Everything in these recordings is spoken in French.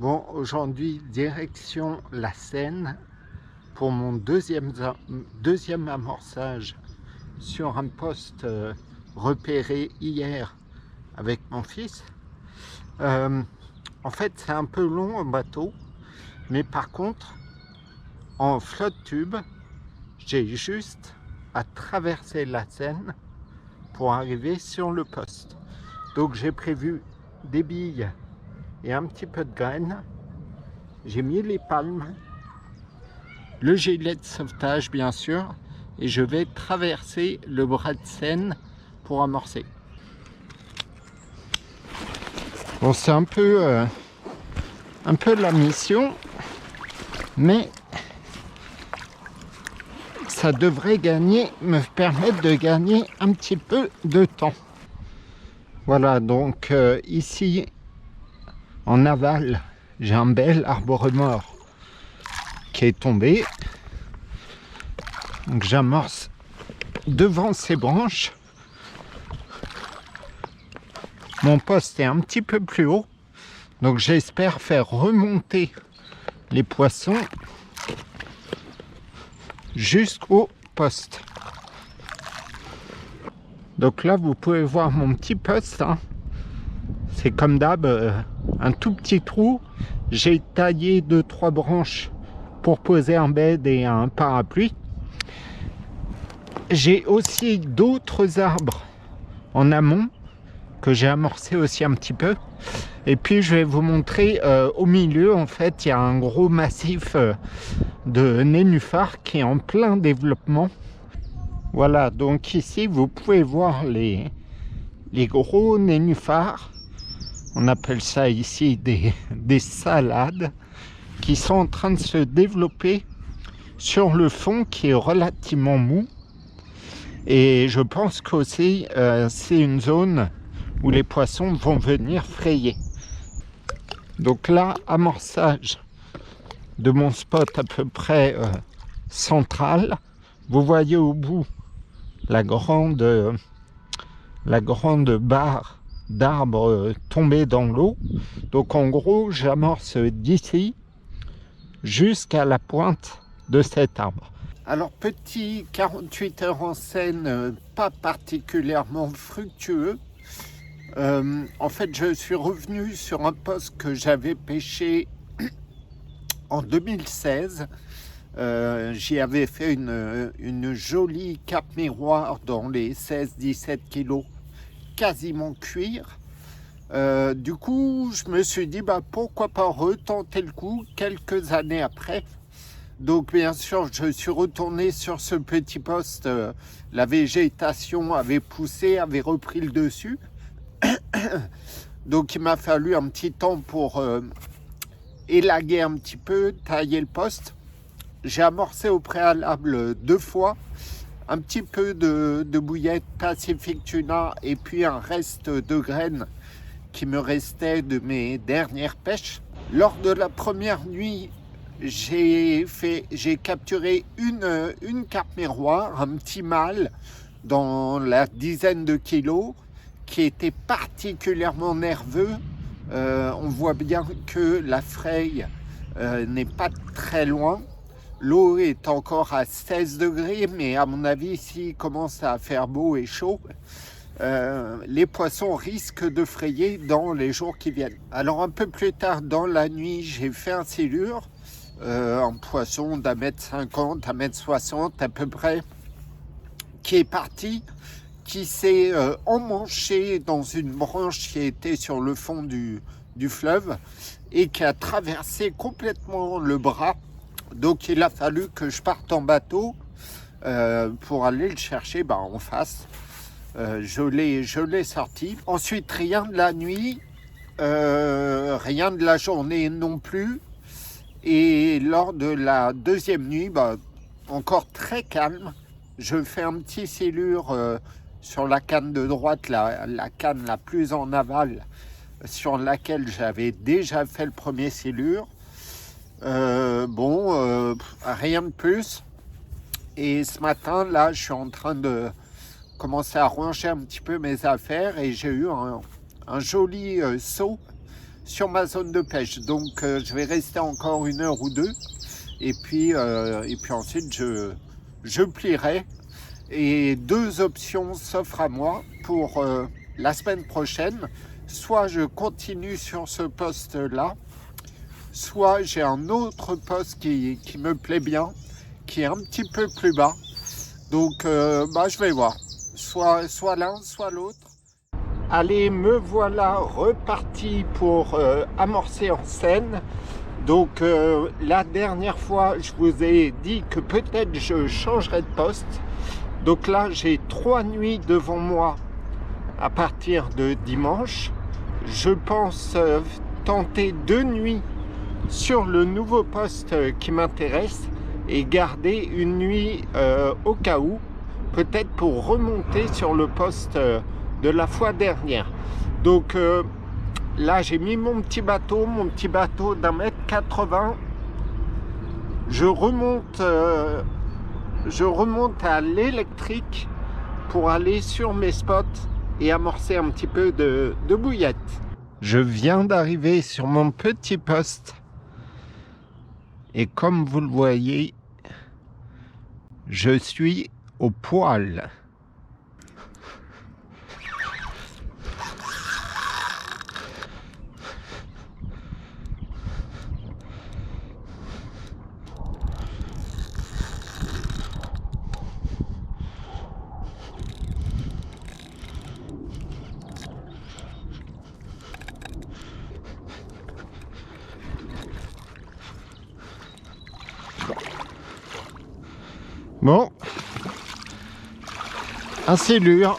Bon, aujourd'hui, direction la Seine pour mon deuxième amorçage sur un poste repéré hier avec mon fils. En fait, c'est un peu long en bateau, mais par contre, en flotte tube, j'ai juste à traverser la Seine pour arriver sur le poste. Donc j'ai prévu des billes et un petit peu de graines. J'ai mis les palmes, le gilet de sauvetage bien sûr, et je vais traverser le bras de Seine pour amorcer. Bon, c'est un peu la mission, mais ça devrait me permettre de gagner un petit peu de temps. Voilà, donc ici en aval, j'ai un bel arbre mort qui est tombé. Donc j'amorce devant ces branches. Mon poste est un petit peu plus haut, donc j'espère faire remonter les poissons jusqu'au poste. Donc là, vous pouvez voir mon petit poste, hein. C'est comme d'hab, un tout petit trou. J'ai taillé 2-3 branches pour poser un bed et un parapluie. J'ai aussi d'autres arbres en amont que j'ai amorcé aussi un petit peu. Et puis je vais vous montrer au milieu, en fait, il y a un gros massif de nénuphars qui est en plein développement. Voilà, donc ici vous pouvez voir les gros nénuphars. On appelle ça ici des salades qui sont en train de se développer sur le fond qui est relativement mou. Et je pense qu'aussi c'est une zone où les poissons vont venir frayer. Donc là, amorçage de mon spot à peu près central. Vous voyez au bout la grande barre d'arbres tombés dans l'eau. Donc en gros, j'amorce d'ici jusqu'à la pointe de cet arbre. Alors petit 48 heures en Seine, pas particulièrement fructueux. En fait, je suis revenu sur un poste que j'avais pêché en 2016. J'y avais fait une jolie cape miroir dans les 16-17 kilos, quasiment cuir. Du coup, je me suis dit, pourquoi pas retenter le coup quelques années après. Donc, bien sûr, je suis retourné sur ce petit poste. La végétation avait poussé, avait repris le dessus. Donc, il m'a fallu un petit temps pour élaguer un petit peu, tailler le poste. J'ai amorcé au préalable 2 fois, un petit peu de bouillette Pacific Tuna et puis un reste de graines qui me restait de mes dernières pêches. Lors de la première nuit, j'ai capturé une carpe miroir, un petit mâle dans la dizaine de kilos qui était particulièrement nerveux. On voit bien que la fraye n'est pas très loin. L'eau est encore à 16 degrés, mais à mon avis, ici, il commence à faire beau et chaud. Les poissons risquent de frayer dans les jours qui viennent. Alors un peu plus tard dans la nuit, j'ai fait un silure, un poisson d'1,50 m, 1,60 m à peu près, qui est parti, qui s'est emmanché dans une branche qui était sur le fond du fleuve et qui a traversé complètement le bras. Donc il a fallu que je parte en bateau pour aller le chercher en face. Je l'ai sorti. Ensuite, rien de la nuit, rien de la journée non plus. Et lors de la deuxième nuit, encore très calme, je fais un petit silure sur la canne de droite, la canne la plus en aval, sur laquelle j'avais déjà fait le premier silure. Rien de plus. Et ce matin, là, je suis en train de commencer à ranger un petit peu mes affaires et j'ai eu un joli saut sur ma zone de pêche. Donc je vais rester encore 1 heure ou 2 et puis ensuite je plierai. Et 2 options s'offrent à moi pour la semaine prochaine. Soit je continue sur ce poste-là, soit j'ai un autre poste qui me plaît bien, qui est un petit peu plus bas. Donc je vais voir, soit l'un, soit l'autre. Allez, me voilà reparti pour amorcer en scène. Donc la dernière fois, je vous ai dit que peut-être je changerai de poste. Donc là, j'ai 3 nuits devant moi à partir de dimanche. Je pense tenter 2 nuits sur le nouveau poste qui m'intéresse et garder une nuit au cas où, peut-être pour remonter sur le poste de la fois dernière. Donc là, j'ai mis mon petit bateau d'1,80 m. Je remonte à l'électrique pour aller sur mes spots et amorcer un petit peu de bouillette. Je viens d'arriver sur mon petit poste et comme vous le voyez, je suis au poil. Bon, un silure.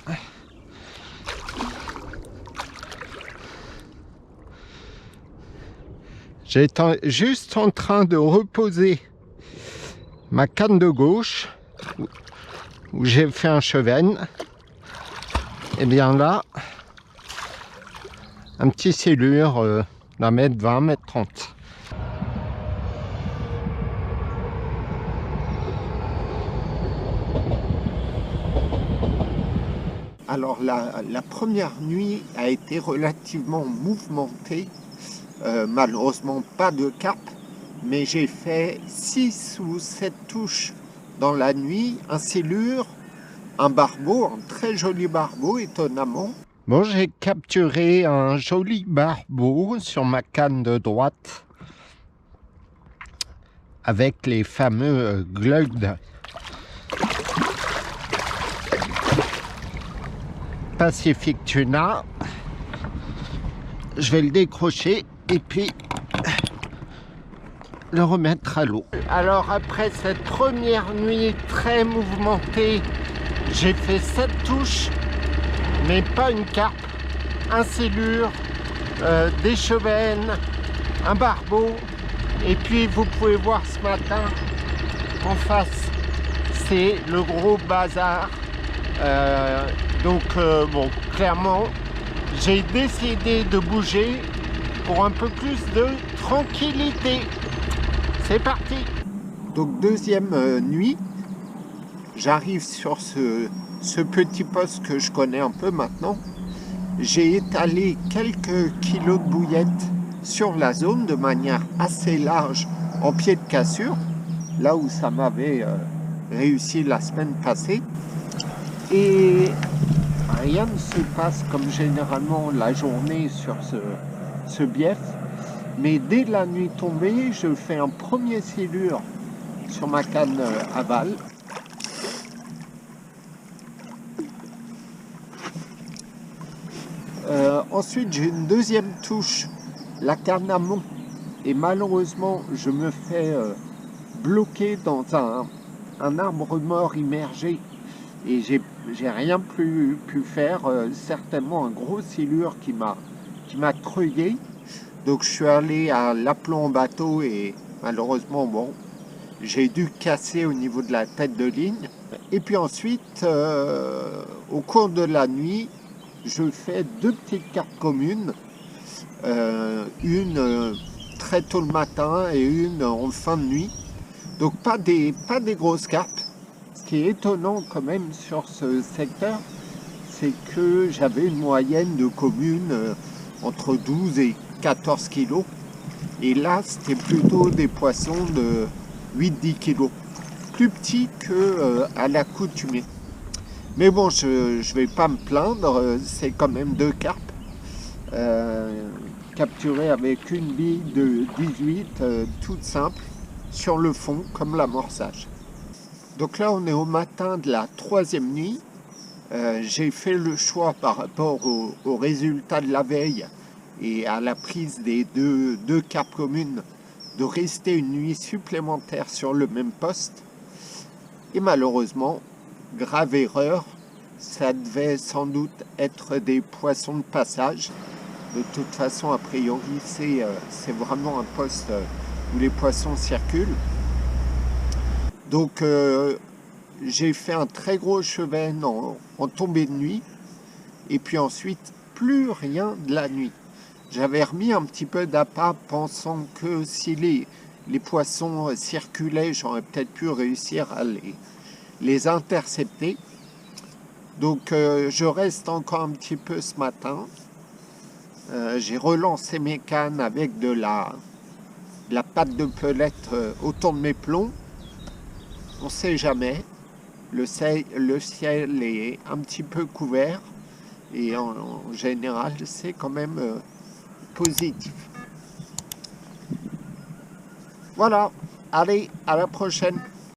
J'étais juste en train de reposer ma canne de gauche où j'ai fait un chevenne. Et bien là, un petit silure d'1,20 m, 1,30 m. Alors la première nuit a été relativement mouvementée, malheureusement pas de carpe, mais j'ai fait 6 ou 7 touches dans la nuit, un silure, un barbeau, un très joli barbeau étonnamment. Bon, j'ai capturé un joli barbeau sur ma canne de droite avec les fameux glug. Pacific Tuna. Je vais le décrocher et puis le remettre à l'eau. Alors après cette première nuit très mouvementée, j'ai fait 7 touches, mais pas une carpe, un silure, des chevennes, un barbeau. Et puis vous pouvez voir ce matin, en face, c'est le gros bazar. Bon, clairement, j'ai décidé de bouger pour un peu plus de tranquillité. C'est parti. Donc deuxième nuit, j'arrive sur ce petit poste que je connais un peu maintenant. J'ai étalé quelques kilos de bouillettes sur la zone de manière assez large en pied de cassure, là où ça m'avait réussi la semaine passée. Et rien ne se passe comme généralement la journée sur ce bief. Mais dès la nuit tombée, je fais un premier silure sur ma canne aval. Ensuite, j'ai une deuxième touche, la canne amont. Et malheureusement, je me fais bloquer dans un arbre mort immergé. Et j'ai rien pu faire, certainement un gros silure qui m'a creuillé. Donc je suis allé à l'aplomb en bateau et malheureusement, bon, j'ai dû casser au niveau de la tête de ligne. Et puis ensuite, au cours de la nuit, je fais 2 petites carpes communes, une très tôt le matin et une en fin de nuit. Donc pas des grosses carpes. Ce qui est étonnant quand même sur ce secteur, c'est que j'avais une moyenne de communes entre 12 14 kilos. Et là, c'était plutôt des poissons de 8-10 kilos. Plus petits qu'à l'accoutumée. Mais bon, je ne vais pas me plaindre, c'est quand même 2 carpes capturés avec une bille de 18, toute simple, sur le fond, comme l'amorçage. Donc là, on est au matin de la 3e nuit. J'ai fait le choix par rapport au résultat de la veille et à la prise des deux carpes communes de rester une nuit supplémentaire sur le même poste. Et malheureusement, grave erreur, ça devait sans doute être des poissons de passage. De toute façon, a priori, c'est vraiment un poste où les poissons circulent. Donc, j'ai fait un très gros chevet en tombée de nuit. Et puis ensuite, plus rien de la nuit. J'avais remis un petit peu d'appât, pensant que si les poissons circulaient, j'aurais peut-être pu réussir à les intercepter. Donc je reste encore un petit peu ce matin. J'ai relancé mes cannes avec de la pâte de pelette autour de mes plombs. On ne sait jamais. Le ciel est un petit peu couvert. Et en général, c'est quand même positif. Voilà. Allez, à la prochaine.